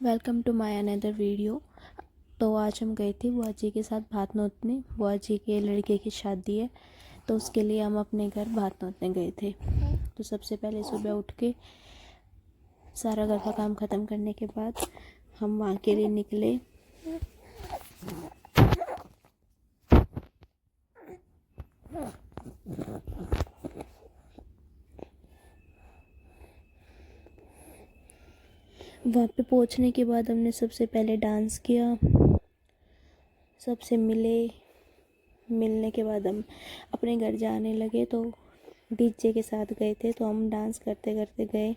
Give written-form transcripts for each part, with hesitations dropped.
Welcome to my another video. तो आज हम गए थे बुआ जी के साथ भात नोतने। बुआ जी के लड़के की शादी है, तो उसके लिए हम अपने घर भात नोतने गए थे। तो सबसे पहले सुबह उठ के सारा घर का काम ख़त्म करने के बाद हम वहाँ के लिए निकले। वहाँ पे पहुँचने के बाद हमने सबसे पहले डांस किया, सबसे मिलने के बाद हम अपने घर जाने लगे। तो डीजे के साथ गए थे, तो हम डांस करते करते गए।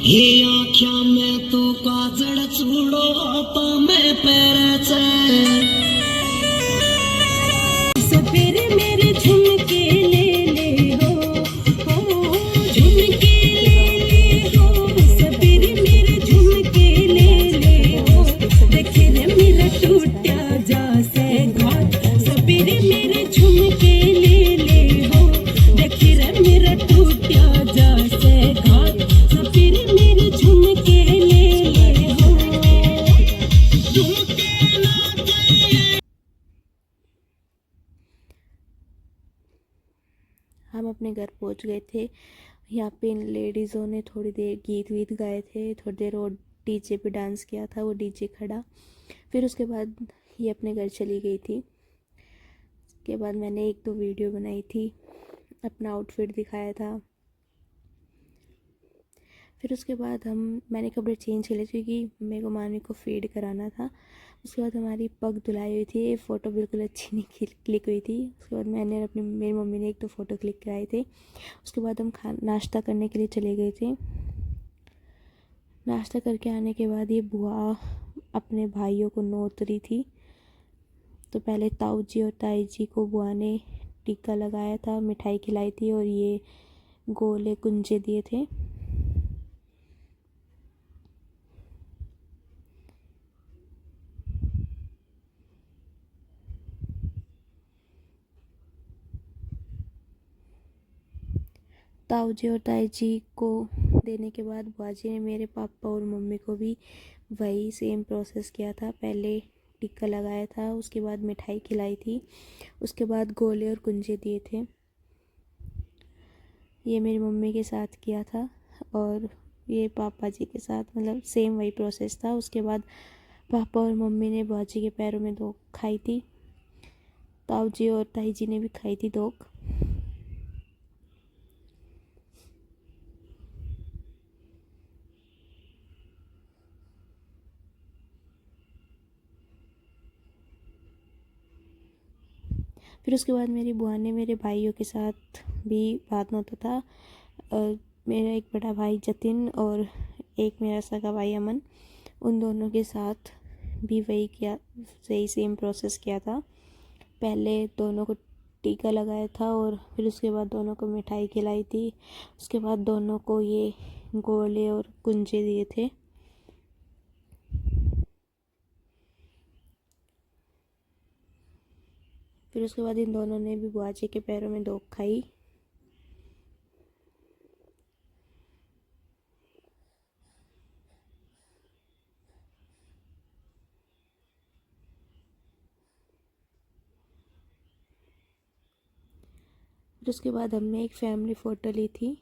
हे आख्या मैं तो काजड़ चूड़ो तो मैं पैर सपेरे मेरे झुमके ले ले हो झुमके ले हो सपेरे मेरे झुमके ले हो देखे रे मेरा टूटा जा से घाट सपेरे मेरे झुमके ले हो देखे रे मेरा टूटा जा से घाट सपेरे मेरे झुमके ले हो झुमके ना हम अपने घर पहुंच गए थे। यहाँ पे इन लेडीज़ों ने थोड़ी देर गीत वीत गाए थे, थोड़ी देर और डीजे पे डांस किया था, वो डीजे खड़ा। फिर उसके बाद ये अपने घर चली गई थी। उसके बाद मैंने एक दो वीडियो बनाई थी, अपना आउटफिट दिखाया था। फिर उसके बाद मैंने कपड़े चेंज कर लिए क्योंकि मेरे को मामी को फीड कराना था। उसके बाद हमारी पग धुलाई हुई थी, फ़ोटो बिल्कुल अच्छी नहीं क्लिक हुई थी। उसके बाद मेरी मम्मी ने एक दो फ़ोटो क्लिक कराए थे। उसके बाद हम नाश्ता करने के लिए चले गए थे। नाश्ता करके आने के बाद ये बुआ अपने भाइयों को नोत रही थी। तो पहले ताऊ जी और ताई जी को बुआ ने टीका लगाया था, मिठाई खिलाई थी और ये गोले कुंजे दिए थे। ताऊ जी और ताई जी को देने के बाद बुआ जी ने मेरे पापा और मम्मी को भी वही सेम प्रोसेस किया था। पहले टिक्का लगाया था, उसके बाद मिठाई खिलाई थी, उसके बाद गोले और कुंजे दिए थे। ये मेरी मम्मी के साथ किया था और ये पापा जी के साथ, मतलब सेम वही प्रोसेस था। उसके बाद पापा और मम्मी ने बुआ जी के पैरों में धोक खाई थी, ताऊ जी और ताई जी ने भी खाई थी धोक। फिर उसके बाद मेरी बुआ ने मेरे भाइयों के साथ भी बात नोता था। मेरा एक बड़ा भाई जतिन और एक मेरा सगा भाई अमन, उन दोनों के साथ भी वही किया, सही सेम प्रोसेस किया था। पहले दोनों को टीका लगाया था और फिर उसके बाद दोनों को मिठाई खिलाई थी। उसके बाद दोनों को ये गोले और कुंजे दिए थे। फिर उसके बाद इन दोनों ने भी बुआ जी के पैरों में धोक खाई। फिर उसके बाद हमने एक फैमिली फ़ोटो ली थी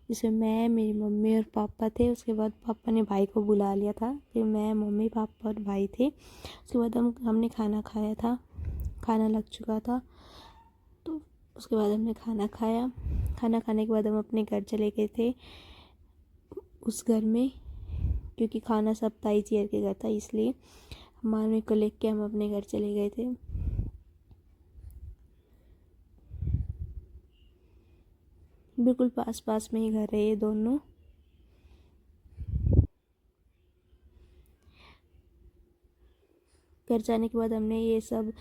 जिसमें मैं, मेरी मम्मी और पापा थे। उसके बाद पापा ने भाई को बुला लिया था, फिर मैं, मम्मी, पापा और भाई थे। उसके बाद हमने खाना खाया था, खाना लग चुका था। तो उसके बाद हमने खाना खाया। खाना खाने के बाद हम अपने घर चले गए थे, उस घर में, क्योंकि खाना सब ताई जी के घर था, इसलिए मामी को लेके हम अपने घर चले गए थे। बिल्कुल पास पास में ही घर है ये दोनों। घर जाने के बाद हमने ये सब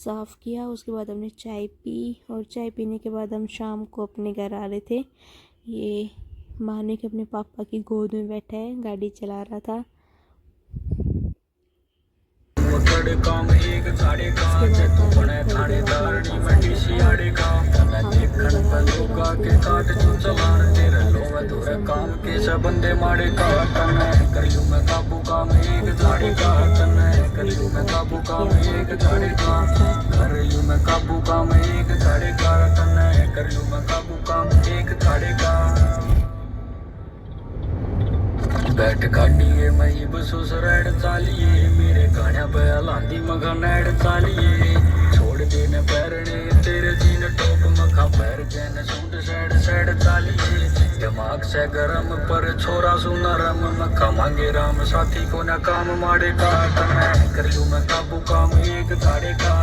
साफ़ किया। उसके बाद हमने चाय पी, और चाय पीने के बाद हम शाम को अपने घर आ रहे थे। ये मानिक अपने पापा की गोद में बैठा है, गाड़ी चला रहा था। काम एक साढ़े कांच तू बने थानेदार नी मंडी सियाड़े का तने देखण बलूका के काट तू चलान तेरे लोवे तुरे काम के सब बंदे मारे का तने करियो मैं काबू काम एक साढ़े का तने करियो मैं काबू काम एक साढ़े का करियो मैं काबू काम एक साढ़े का तने करियो मैं काबू काम एक साढ़े का बैठ गाड़िए मई बसो सरेड़ चालिए मेरे गाने पे लांदी मगा नैड़ चालिए छोड़ देने पैरने तेरे जीन टोप मखा पैर गए सूट सैड सैड चालिए दिमाग से गरम पर छोरा सुना रम मखा मांगे राम साथी को ना काम मारे का तने करियो मैं काबू काम एक तारे का